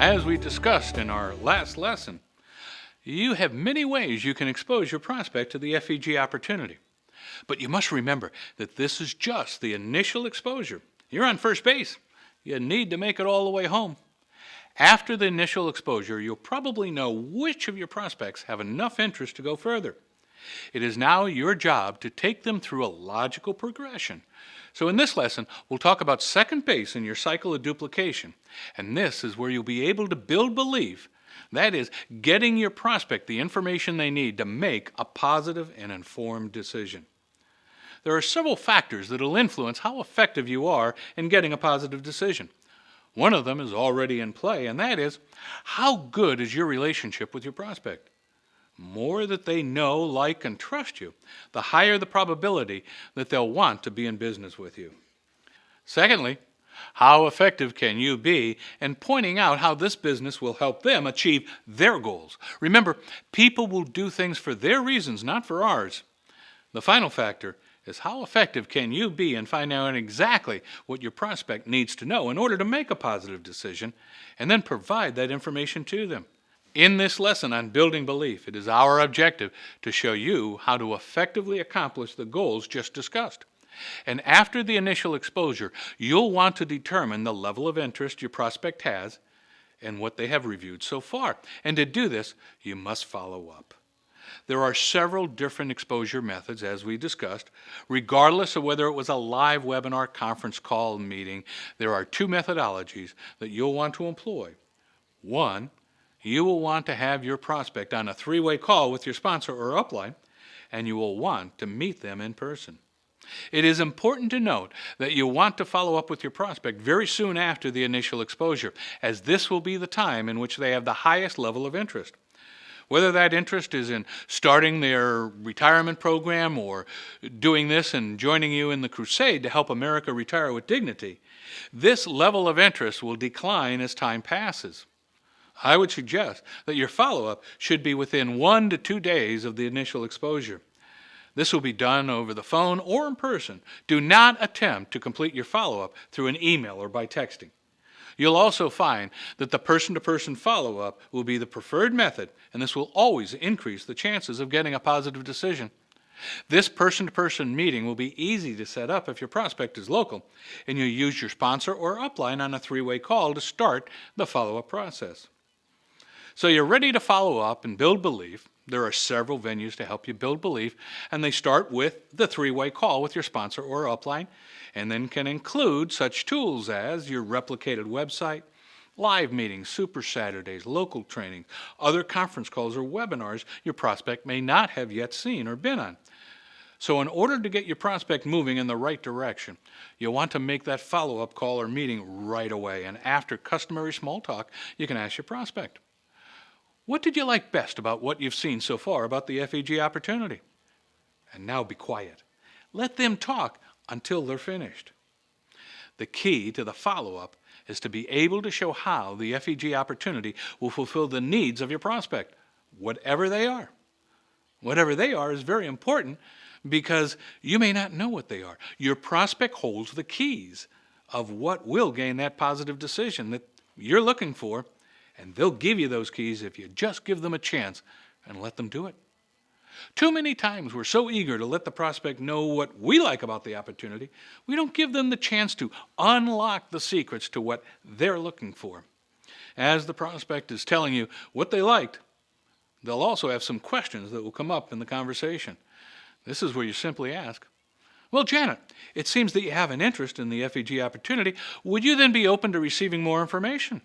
As we discussed in our last lesson, you have many ways you can expose your prospect to the FEG opportunity. But you must remember that this is just the initial exposure. You're on first base. You need to make it all the way home. After the initial exposure, you'll probably know which of your prospects have enough interest to go further. It is now your job to take them through a logical progression. So in this lesson, we'll talk about second base in your cycle of duplication. And this is where you'll be able to build belief. That is, getting your prospect the information they need to make a positive and informed decision. There are several factors that will influence how effective you are in getting a positive decision. One of them is already in play, and that is, how good is your relationship with your prospect? More that they know, like, and trust you, the higher the probability that they'll want to be in business with you. Secondly, how effective can you be in pointing out how this business will help them achieve their goals? Remember, people will do things for their reasons, not for ours. The final factor is how effective can you be in finding out exactly what your prospect needs to know in order to make a positive decision, and then provide that information to them. In this lesson on building belief, it is our objective to show you how to effectively accomplish the goals just discussed. And after the initial exposure, you'll want to determine the level of interest your prospect has and what they have reviewed so far. And to do this, you must follow up. There are several different exposure methods, as we discussed. Regardless of whether it was a live webinar, conference call, meeting, there are two methodologies that you'll want to employ. One, you will want to have your prospect on a three-way call with your sponsor or upline, and you will want to meet them in person. It is important to note that you'll want to follow up with your prospect very soon after the initial exposure, as this will be the time in which they have the highest level of interest. Whether that interest is in starting their retirement program or doing this and joining you in the crusade to help America retire with dignity, this level of interest will decline as time passes. I would suggest that your follow-up should be within 1 to 2 days of the initial exposure. This will be done over the phone or in person. Do not attempt to complete your follow-up through an email or by texting. You'll also find that the person-to-person follow-up will be the preferred method, and this will always increase the chances of getting a positive decision. This person-to-person meeting will be easy to set up if your prospect is local, and you'll use your sponsor or upline on a three-way call to start the follow-up process. So you're ready to follow up and build belief. There are several venues to help you build belief, and they start with the three-way call with your sponsor or upline, and then can include such tools as your replicated website, live meetings, super Saturdays, local trainings, other conference calls or webinars your prospect may not have yet seen or been on. So in order to get your prospect moving in the right direction, you'll want to make that follow-up call or meeting right away, and after customary small talk, you can ask your prospect, what did you like best about what you've seen so far about the FEG opportunity? And now be quiet. Let them talk until they're finished. The key to the follow-up is to be able to show how the FEG opportunity will fulfill the needs of your prospect, whatever they are. Whatever they are is very important because you may not know what they are. Your prospect holds the keys of what will gain that positive decision that you're looking for, and they'll give you those keys if you just give them a chance and let them do it. Too many times we're so eager to let the prospect know what we like about the opportunity, we don't give them the chance to unlock the secrets to what they're looking for. As the prospect is telling you what they liked, they'll also have some questions that will come up in the conversation. This is where you simply ask, well, Janet, it seems that you have an interest in the FEG opportunity. Would you then be open to receiving more information?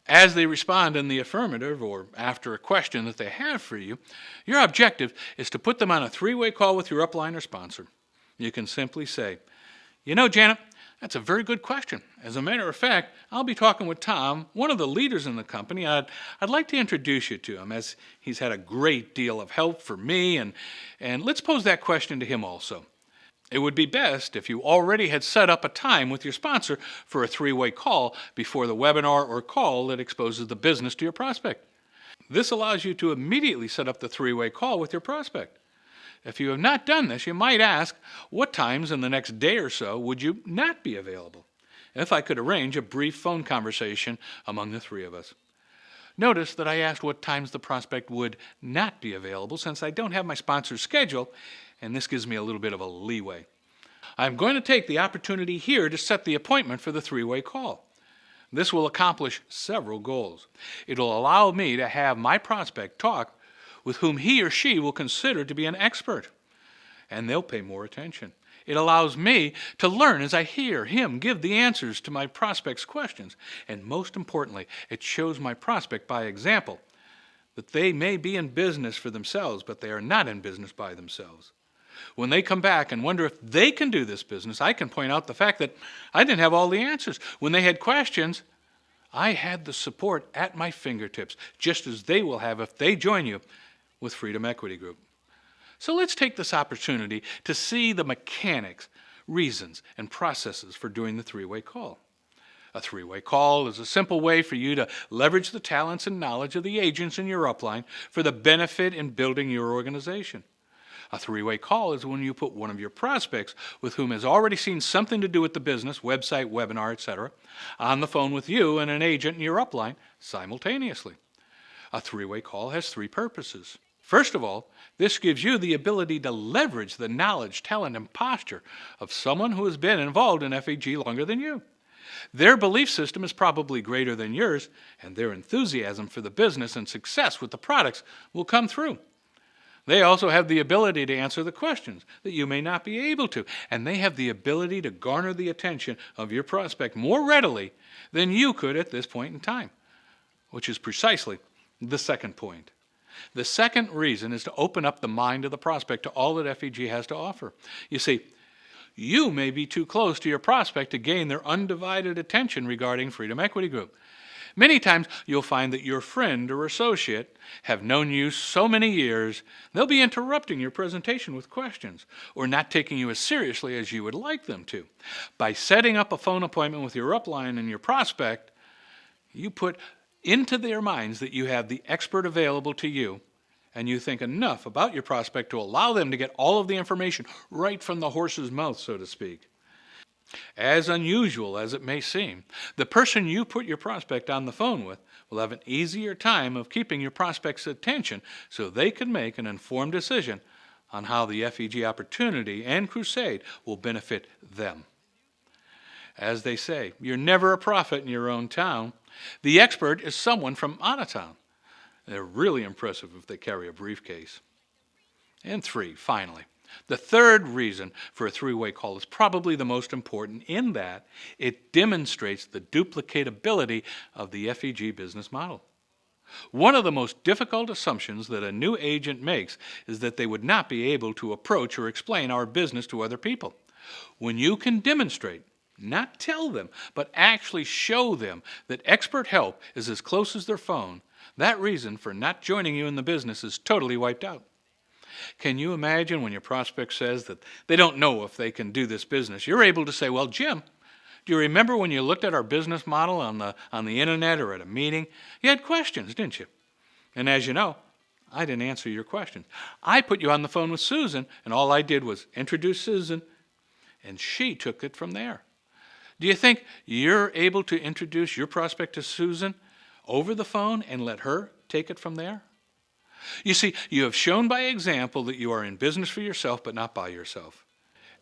As they respond in the affirmative or after a question that they have for you, your objective is to put them on a three-way call with your upline or sponsor. You can simply say, you know, Janet, that's a very good question. As a matter of fact, I'll be talking with Tom, one of the leaders in the company. I'd like to introduce you to him as he's had a great deal of help for me, and let's pose that question to him also. It would be best if you already had set up a time with your sponsor for a three-way call before the webinar or call that exposes the business to your prospect. This allows you to immediately set up the three-way call with your prospect. If you have not done this, you might ask, what times in the next day or so would you not be available? If I could arrange a brief phone conversation among the three of us. Notice that I asked what times the prospect would not be available since I don't have my sponsor's schedule, and this gives me a little bit of a leeway. I'm going to take the opportunity here to set the appointment for the three-way call. This will accomplish several goals. It'll allow me to have my prospect talk with whom he or she will consider to be an expert, and they'll pay more attention. It allows me to learn as I hear him give the answers to my prospect's questions, and most importantly, it shows my prospect by example that they may be in business for themselves, but they are not in business by themselves. When they come back and wonder if they can do this business, I can point out the fact that I didn't have all the answers. When they had questions, I had the support at my fingertips, just as they will have if they join you with Freedom Equity Group. So let's take this opportunity to see the mechanics, reasons, and processes for doing the three-way call. A three-way call is a simple way for you to leverage the talents and knowledge of the agents in your upline for the benefit in building your organization. A three-way call is when you put one of your prospects with whom has already seen something to do with the business, website, webinar, etc., on the phone with you and an agent in your upline simultaneously. A three-way call has three purposes. First of all, this gives you the ability to leverage the knowledge, talent, and posture of someone who has been involved in FEG longer than you. Their belief system is probably greater than yours, and their enthusiasm for the business and success with the products will come through. They also have the ability to answer the questions that you may not be able to, and they have the ability to garner the attention of your prospect more readily than you could at this point in time, which is precisely the second point. The second reason is to open up the mind of the prospect to all that FEG has to offer. You see, you may be too close to your prospect to gain their undivided attention regarding Freedom Equity Group. Many times you'll find that your friend or associate have known you so many years, they'll be interrupting your presentation with questions or not taking you as seriously as you would like them to. By setting up a phone appointment with your upline and your prospect, you put into their minds that you have the expert available to you, and you think enough about your prospect to allow them to get all of the information right from the horse's mouth, so to speak. As unusual as it may seem, the person you put your prospect on the phone with will have an easier time of keeping your prospect's attention so they can make an informed decision on how the FEG opportunity and crusade will benefit them. As they say, you're never a prophet in your own town. The expert is someone from out of town. They're really impressive if they carry a briefcase. And three, finally, the third reason for a three-way call is probably the most important in that it demonstrates the duplicatability of the FEG business model. One of the most difficult assumptions that a new agent makes is that they would not be able to approach or explain our business to other people. When you can demonstrate, not tell them, but actually show them that expert help is as close as their phone, that reason for not joining you in the business is totally wiped out. Can you imagine when your prospect says that they don't know if they can do this business? You're able to say, well, Jim, do you remember when you looked at our business model on the internet or at a meeting? You had questions, didn't you? And as you know, I didn't answer your questions. I put you on the phone with Susan, and all I did was introduce Susan, and she took it from there. Do you think you're able to introduce your prospect to Susan over the phone and let her take it from there? You see, you have shown by example that you are in business for yourself but not by yourself,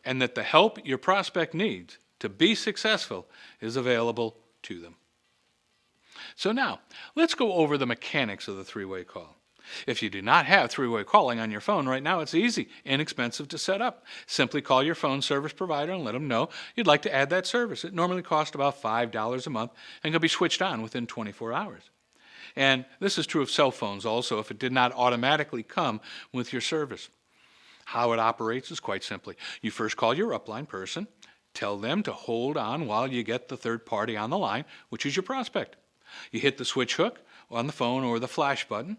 and that the help your prospect needs to be successful is available to them. So now, let's go over the mechanics of the three-way call. If you do not have three-way calling on your phone right now, it's easy, inexpensive to set up. Simply call your phone service provider and let them know you'd like to add that service. It normally costs about $5 a month and can be switched on within 24 hours. And this is true of cell phones also if it did not automatically come with your service. How it operates is quite simply. You first call your upline person, tell them to hold on while you get the third party on the line, which is your prospect. You hit the switch hook on the phone or the flash button.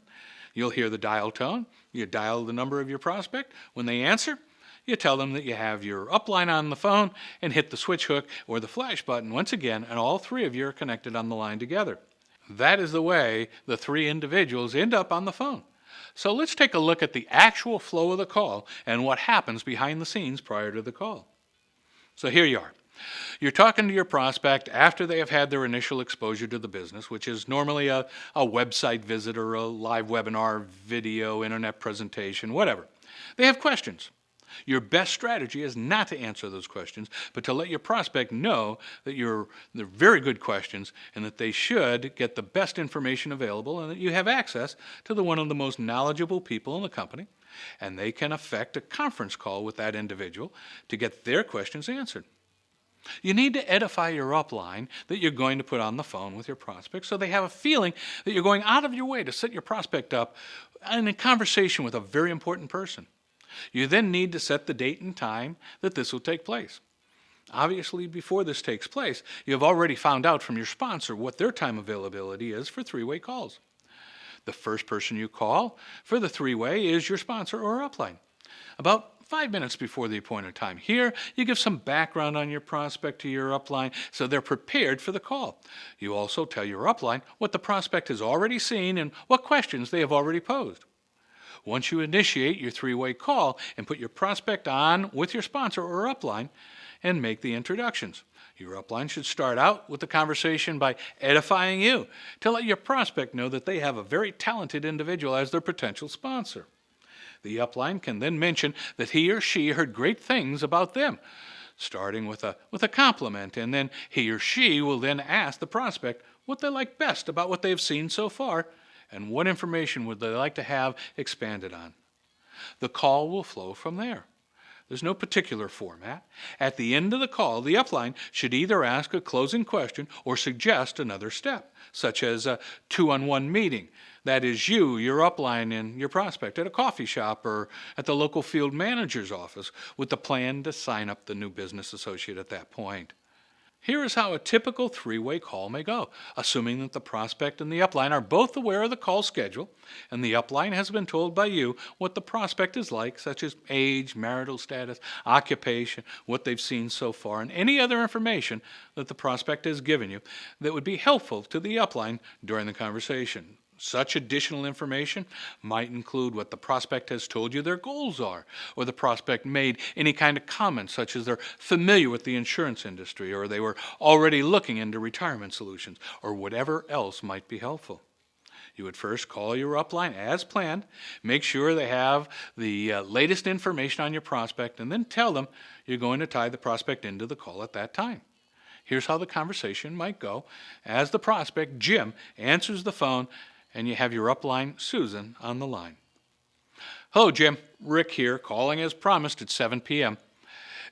You'll hear the dial tone. You dial the number of your prospect. When they answer, you tell them that you have your upline on the phone and hit the switch hook or the flash button once again, and all three of you are connected on the line together. That is the way the three individuals end up on the phone. So let's take a look at the actual flow of the call and what happens behind the scenes prior to the call. So here you are. You're talking to your prospect after they have had their initial exposure to the business, which is normally a website visit or a live webinar, video, internet presentation, whatever. They have questions. Your best strategy is not to answer those questions, but to let your prospect know that they're very good questions and that they should get the best information available and that you have access to one of the most knowledgeable people in the company, and they can effect a conference call with that individual to get their questions answered. You need to edify your upline that you're going to put on the phone with your prospect so they have a feeling that you're going out of your way to set your prospect up in a conversation with a very important person. You then need to set the date and time that this will take place. Obviously, before this takes place, you have already found out from your sponsor what their time availability is for three-way calls. The first person you call for the three-way is your sponsor or upline. About 5 minutes before the appointed time. Here, you give some background on your prospect to your upline so they're prepared for the call. You also tell your upline what the prospect has already seen and what questions they have already posed. Once you initiate your three-way call and put your prospect on with your sponsor or upline and make the introductions. Your upline should start out with the conversation by edifying you to let your prospect know that they have a very talented individual as their potential sponsor. The upline can then mention that he or she heard great things about them, starting with a compliment, and then he or she will then ask the prospect what they like best about what they have seen so far and what information would they like to have expanded on. The call will flow from there. There's no particular format. At the end of the call, the upline should either ask a closing question or suggest another step, such as a two-on-one meeting. That is you, your upline, and your prospect at a coffee shop or at the local field manager's office with the plan to sign up the new business associate at that point. Here is how a typical three-way call may go, assuming that the prospect and the upline are both aware of the call schedule, and the upline has been told by you what the prospect is like, such as age, marital status, occupation, what they've seen so far, and any other information that the prospect has given you that would be helpful to the upline during the conversation. Such additional information might include what the prospect has told you their goals are, or the prospect made any kind of comment such as they're familiar with the insurance industry, or they were already looking into retirement solutions, or whatever else might be helpful. You would first call your upline as planned, make sure they have the latest information on your prospect, and then tell them you're going to tie the prospect into the call at that time. Here's how the conversation might go as the prospect, Jim, answers the phone and you have your upline, Susan, on the line. Hello, Jim. Rick here, calling as promised at 7 p.m.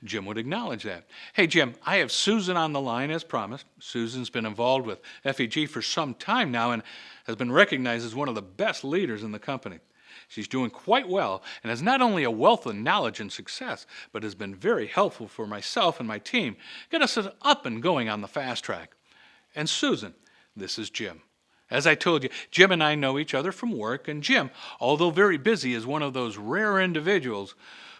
Jim would acknowledge that. Hey, Jim, I have Susan on the line as promised. Susan's been involved with FEG for some time now and has been recognized as one of the best leaders in the company. She's doing quite well and has not only a wealth of knowledge and success, but has been very helpful for myself and my team. Get us up and going on the fast track. And Susan, this is Jim. As I told you, Jim and I know each other from work, and Jim, although very busy, is one of those rare individuals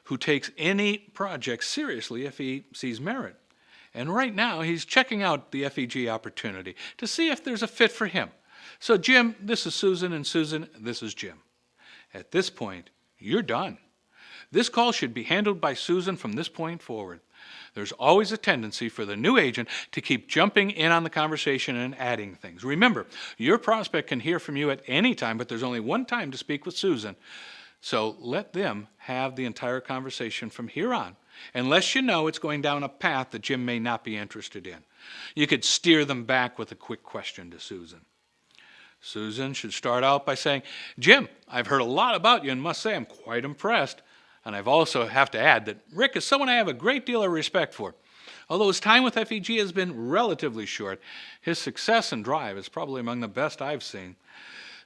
who takes any project seriously if he sees merit. And right now, he's checking out the FEG opportunity to see if there's a fit for him. So Jim, this is Susan, and Susan, this is Jim. At this point, you're done. This call should be handled by Susan from this point forward. There's always a tendency for the new agent to keep jumping in on the conversation and adding things. Remember, your prospect can hear from you at any time, but there's only one time to speak with Susan. So let them have the entire conversation from here on, unless you know it's going down a path that Jim may not be interested in. You could steer them back with a quick question to Susan. Susan should start out by saying, Jim, I've heard a lot about you and must say I'm quite impressed. And I've also have to add that Rick is someone I have a great deal of respect for. Although his time with FEG has been relatively short, his success and drive is probably among the best I've seen.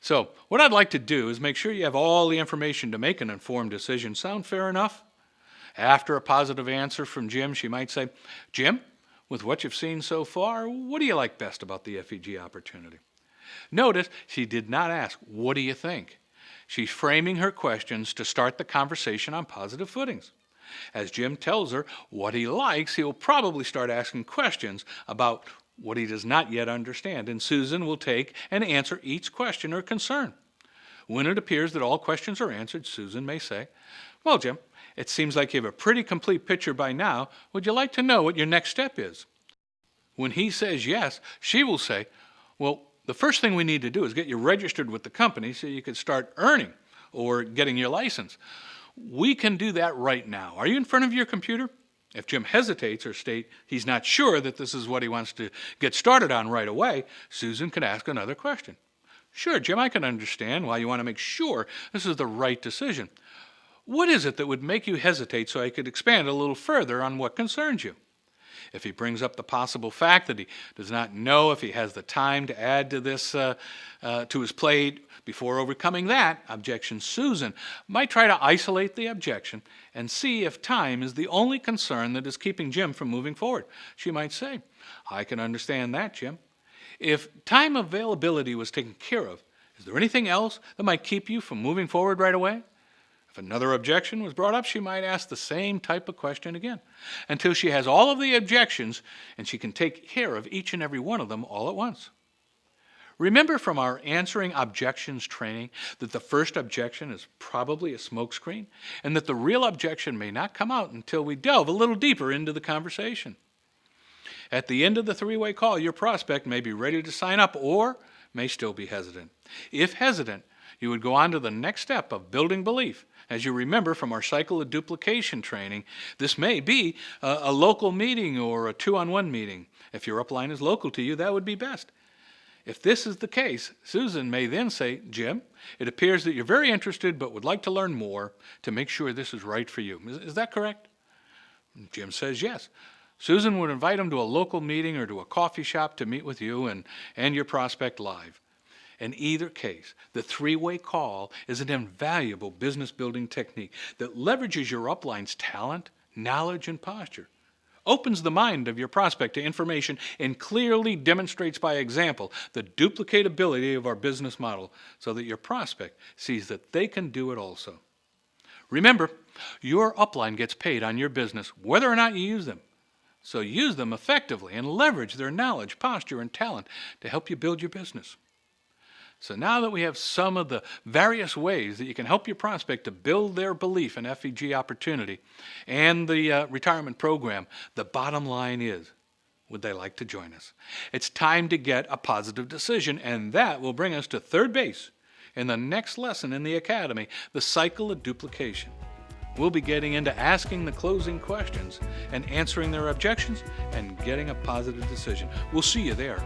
So what I'd like to do is make sure you have all the information to make an informed decision. Sound fair enough? After a positive answer from Jim, she might say, Jim, with what you've seen so far, what do you like best about the FEG opportunity? Notice she did not ask, what do you think? She's framing her questions to start the conversation on positive footings. As Jim tells her what he likes, he'll probably start asking questions about what he does not yet understand, and Susan will take and answer each question or concern. When it appears that all questions are answered, Susan may say, well, Jim, It seems like you have a pretty complete picture by now. Would you like to know what your next step is? When he says yes, she will say, well, the first thing we need to do is get you registered with the company so you can start earning or getting your license. We can do that right now. Are you in front of your computer? If Jim hesitates or states he's not sure that this is what he wants to get started on right away, Susan can ask another question. Sure, Jim, I can understand why you want to make sure this is the right decision. What is it that would make you hesitate so I could expand a little further on what concerns you? If he brings up the possible fact that he does not know if he has the time to add to this to his plate before overcoming that objection, Susan might try to isolate the objection and see if time is the only concern that is keeping Jim from moving forward. She might say, I can understand that, Jim. If time availability was taken care of, is there anything else that might keep you from moving forward right away? If another objection was brought up, she might ask the same type of question again until she has all of the objections and she can take care of each and every one of them all at once. Remember from our answering objections training that the first objection is probably a smokescreen and that the real objection may not come out until we delve a little deeper into the conversation. At the end of the three-way call, your prospect may be ready to sign up or may still be hesitant. If hesitant, you would go on to the next step of building belief. As you remember from our cycle of duplication training, this may be a local meeting or a two-on-one meeting. If your upline is local to you, that would be best. If this is the case, Susan may then say, Jim, it appears that you're very interested but would like to learn more to make sure this is right for you. Is that correct? Jim says yes. Susan would invite him to a local meeting or to a coffee shop to meet with you and your prospect live. In either case, the three-way call is an invaluable business-building technique that leverages your upline's talent, knowledge, and posture, opens the mind of your prospect to information, and clearly demonstrates by example the duplicatability of our business model so that your prospect sees that they can do it also. Remember, your upline gets paid on your business whether or not you use them. So use them effectively and leverage their knowledge, posture, and talent to help you build your business. So now that we have some of the various ways that you can help your prospect to build their belief in FEG opportunity and the retirement program, the bottom line is, would they like to join us? It's time to get a positive decision, and that will bring us to third base in the next lesson in the Academy, the cycle of duplication. We'll be getting into asking the closing questions and answering their objections and getting a positive decision. We'll see you there.